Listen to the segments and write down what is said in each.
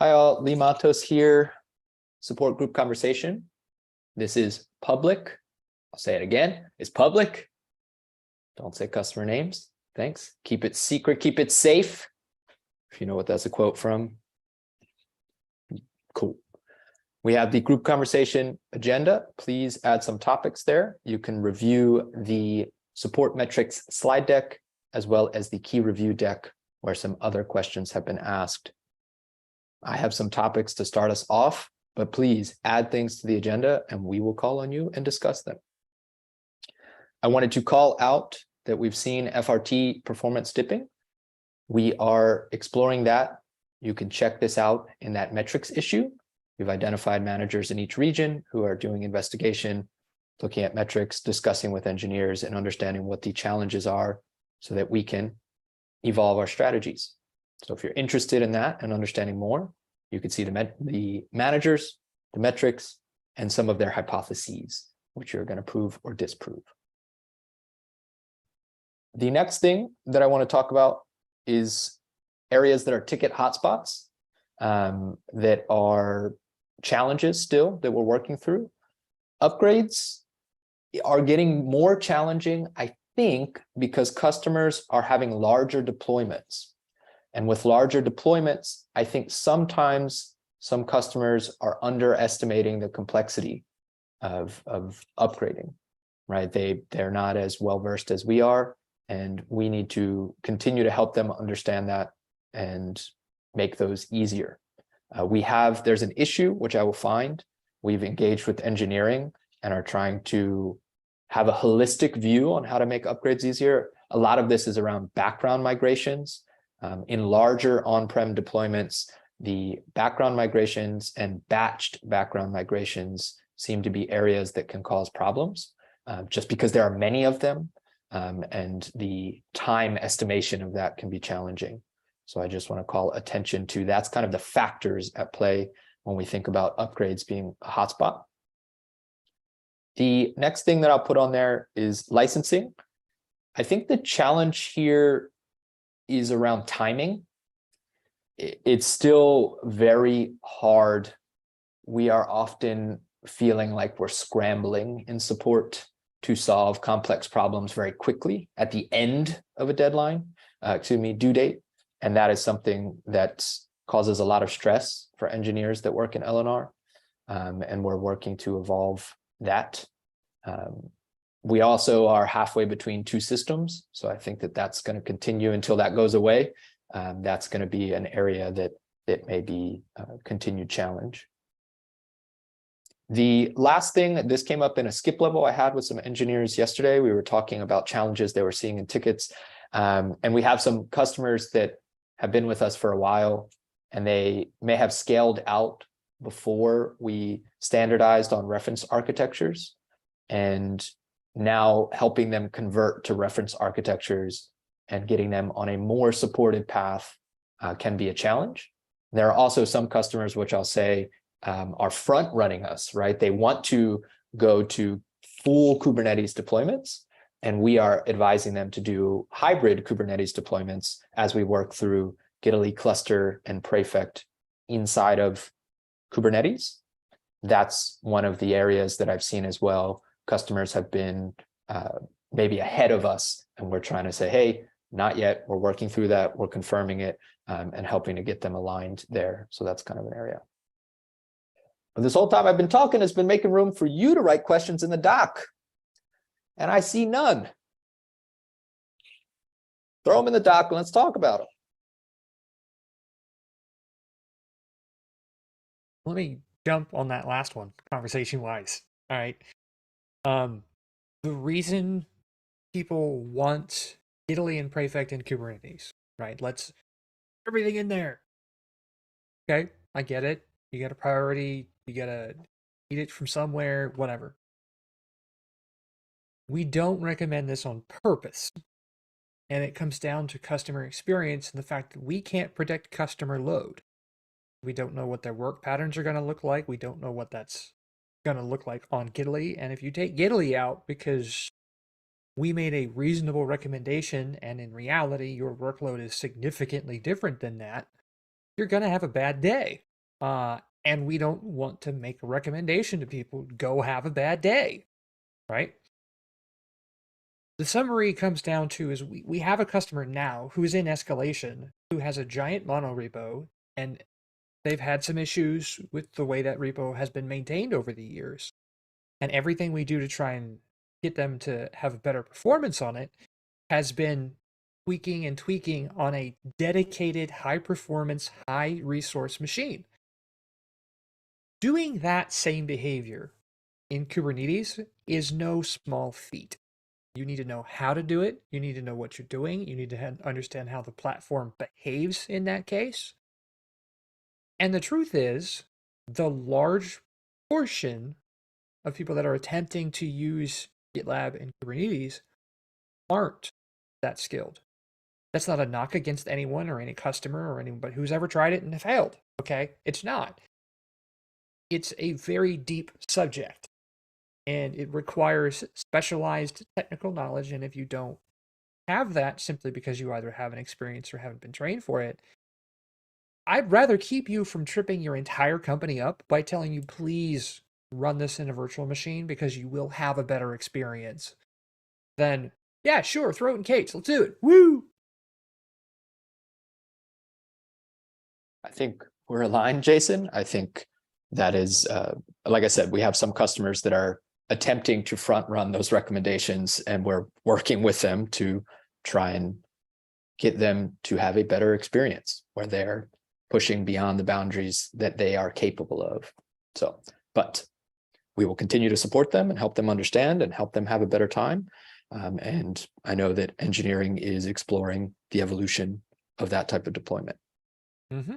Hi all, Lee Matos here, support group conversation. This is public. I'll say it again, it's public. Don't say customer names, thanks. Keep it secret, keep it safe. If you know what that's a quote from. Cool. We have the group conversation agenda. Please add some topics there. You can review the support metrics slide deck, as well as the key review deck, where some other questions have been asked. I have some topics to start us off, but please add things to the agenda and we will call on you and discuss them. I wanted to call out that we've seen FRT performance dipping. We are exploring that. You can check this out in that metrics issue. We've identified managers in each region who are doing investigation, looking at metrics, discussing with engineers and understanding what the challenges are so that we can evolve our strategies. So if you're interested in that and understanding more, you can see the managers, the metrics, and some of their hypotheses, which you're going to prove or disprove. The next thing that I want to talk about is areas that are ticket hotspots, that are challenges still that we're working through. Upgrades are getting more challenging, I think, because customers are having larger deployments. And with larger deployments, I think sometimes some customers are underestimating the complexity of upgrading, right? They're not as well versed as we are, and we need to continue to help them understand that and make those easier. There's an issue, which I will find. We've engaged with engineering and are trying to have a holistic view on how to make upgrades easier. A lot of this is around background migrations. In larger on-prem deployments, the background migrations and batched background migrations seem to be areas that can cause problems, just because there are many of them, and the time estimation of that can be challenging. So I just want to call attention to that's kind of the factors at play when we think about upgrades being a hotspot. The next thing that I'll put on there is licensing. I think the challenge here is around timing. It's still very hard. We are often feeling like we're scrambling in support to solve complex problems very quickly at the end of a deadline, due date. And that is something that causes a lot of stress for engineers that work in L&R. And we're working to evolve that. We also are halfway between two systems. So I think that that's going to continue until that goes away. That's going to be an area that may be a continued challenge. The last thing, this came up in a skip level I had with some engineers yesterday. We were talking about challenges they were seeing in tickets. And we have some customers that have been with us for a while, and they may have scaled out before we standardized on reference architectures. And now helping them convert to reference architectures and getting them on a more supported path can be a challenge. There are also some customers, which I'll say are front running us, right? They want to go to full Kubernetes deployments, and we are advising them to do hybrid Kubernetes deployments as we work through Giddily cluster and Prefect inside of Kubernetes. That's one of the areas that I've seen as well. Customers have been maybe ahead of us, and we're trying to say, hey, not yet. We're working through that. We're confirming it and helping to get them aligned there. So that's kind of an area. But this whole time I've been talking has been making room for you to write questions in the doc. And I see none. Throw them in the doc and let's talk about them. Let me jump on that last one, conversation-wise. All right. The reason people want Giddily and Prefect in Kubernetes, right? Let's everything in there. Okay, I get it. You got a priority. You got to eat it from somewhere, whatever. We don't recommend this on purpose. And it comes down to customer experience and the fact that we can't predict customer load. We don't know what their work patterns are going to look like. We don't know what that's going to look like on Giddily. And if you take Giddily out because we made a reasonable recommendation and in reality your workload is significantly different than that, you're going to have a bad day. And we don't want to make a recommendation to people, go have a bad day, right? The summary comes down to is we have a customer now who's in escalation, who has a giant monorepo, and they've had some issues with the way that repo has been maintained over the years. And everything we do to try and get them to have a better performance on it has been tweaking and tweaking on a dedicated, high performance, high resource machine. Doing that same behavior in Kubernetes is no small feat. You need to know how to do it. You need to know what you're doing. You need to understand how the platform behaves in that case. And the truth is, the large portion of people that are attempting to use GitLab and Kubernetes aren't that skilled. That's not a knock against anyone or any customer or anybody who's ever tried it and failed. Okay, it's not. It's a very deep subject, and it requires specialized technical knowledge. And if you don't have that simply because you either haven't experienced or haven't been trained for it, I'd rather keep you from tripping your entire company up by telling you, please run this in a virtual machine because you will have a better experience than, yeah, sure, throw it in K8s, let's do it. Woo! I think we're aligned, Jason. I think that is, like I said, we have some customers that are attempting to front run those recommendations, and we're working with them to try and get them to have a better experience where they're pushing beyond the boundaries that they are capable of. So, but we will continue to support them and help them understand and help them have a better time. And I know that engineering is exploring the evolution of that type of deployment. Mm-hmm.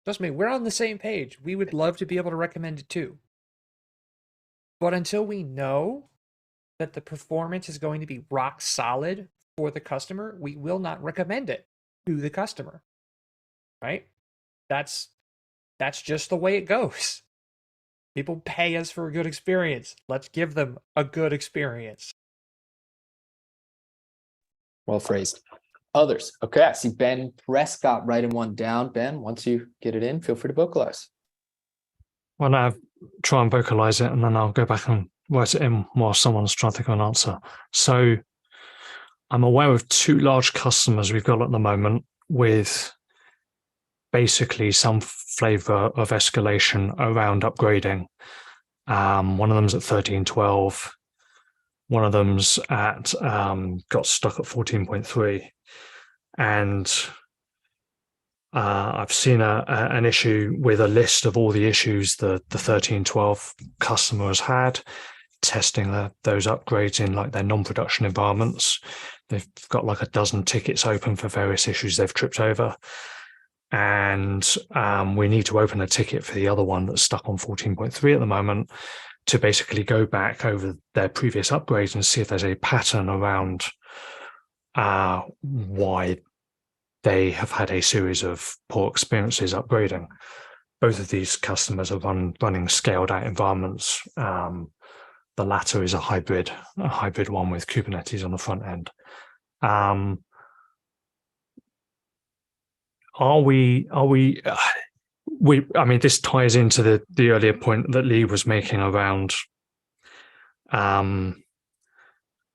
Trust me, we're on the same page. We would love to be able to recommend it too. But until we know that the performance is going to be rock solid for the customer, we will not recommend it to the customer. Right? That's just the way it goes. People pay us for a good experience. Let's give them a good experience. Well phrased. Others. Okay, I see Ben Prescott writing one down. Ben, once you get it in, feel free to vocalize. Well, I'll try and vocalize it and then I'll go back and write it in while someone's trying to think of an answer. So I'm aware of 2 large customers we've got at the moment with basically some flavor of escalation around upgrading. One of them's at 13.12. One of them's at got stuck at 14.3. And I've seen an issue with a list of all the issues the 13.12 customer has had, testing those upgrades in like their non-production environments. They've got like a dozen tickets open for various issues they've tripped over. And we need to open a ticket for the other one that's stuck on 14.3 at the moment to basically go back over their previous upgrades and see if there's a pattern around why they have had a series of poor experiences upgrading. Both of these customers are running scaled out environments. The latter is a hybrid one with Kubernetes on the front end. I mean, this ties into the earlier point that Lee was making around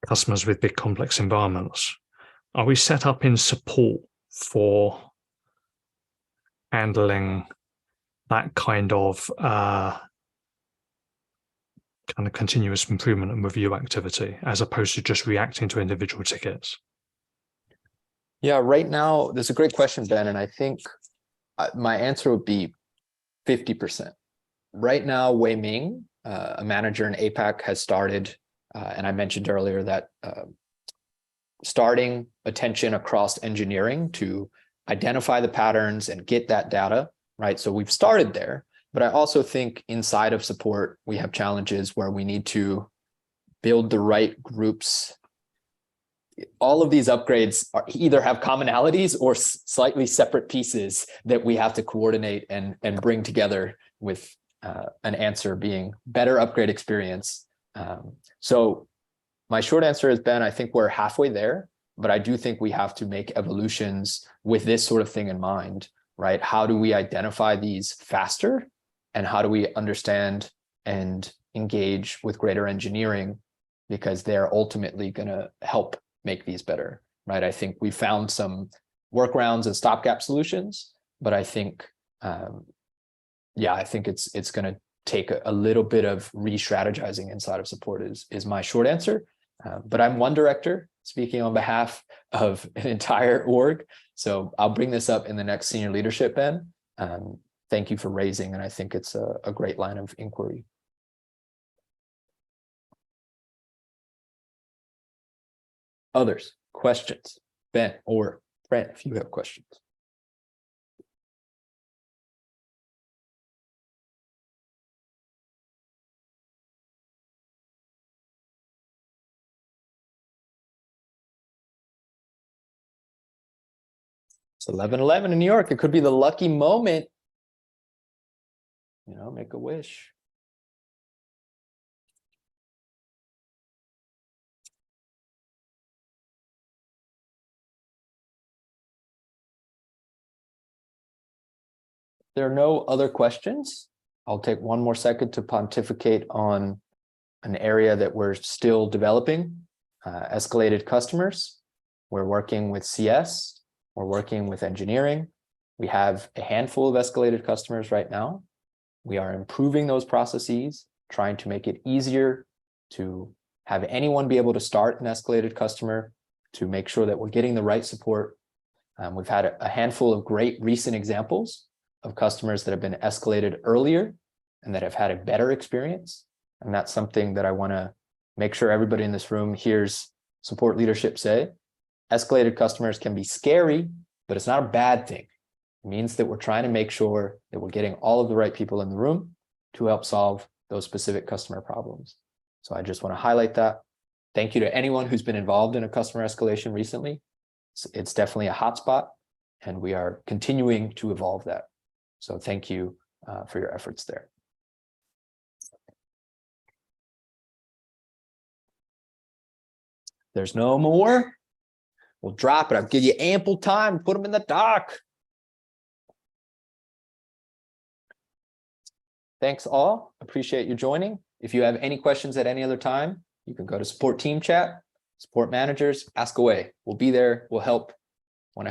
customers with big complex environments. Are we set up in support for handling that kind of continuous improvement and review activity as opposed to just reacting to individual tickets? Yeah, right now, that's a great question, Ben. And I think my answer would be 50%. Right now, Wei Ming, a manager in APAC, has started, and I mentioned earlier that starting attention across engineering to identify the patterns and get that data, right? So we've started there, but I also think inside of support, we have challenges where we need to build the right groups. All of these upgrades either have commonalities or slightly separate pieces that we have to coordinate and bring together with an answer being better upgrade experience. So my short answer is, Ben, I think we're halfway there, but I do think we have to make evolutions with this sort of thing in mind right? How do we identify these faster? And how do we understand and engage with greater engineering, because they're ultimately going to help make these better, right? I think we found some workarounds and stopgap solutions, but I think, yeah, I think it's going to take a little bit of re-strategizing inside of support is my short answer. But I'm one director speaking on behalf of an entire org. So I'll bring this up in the next senior leadership, Ben. Thank you for raising, and I think it's a great line of inquiry. Others, questions? Ben or Brent, if you have questions. It's 11:11 in New York. It could be the lucky moment. You know, make a wish. There are no other questions. I'll take one more second to pontificate on an area that we're still developing, escalated customers. We're working with CS, we're working with engineering. We have a handful of escalated customers right now. We are improving those processes, trying to make it easier to have anyone be able to start an escalated customer, to make sure that we're getting the right support. We've had a handful of great recent examples of customers that have been escalated earlier and that have had a better experience. And that's something that I want to make sure everybody in this room hears support leadership say. Escalated customers can be scary, but it's not a bad thing. It means that we're trying to make sure that we're getting all of the right people in the room to help solve those specific customer problems. So I just want to highlight that. Thank you to anyone who's been involved in a customer escalation recently. It's definitely a hotspot, and we are continuing to evolve that. So thank you for your efforts there. There's no more. We'll drop it. I'll give you ample time. Put them in the dock. Thanks all. Appreciate you joining. If you have any questions at any other time, you can go to support team chat, support managers, ask away. We'll be there. We'll help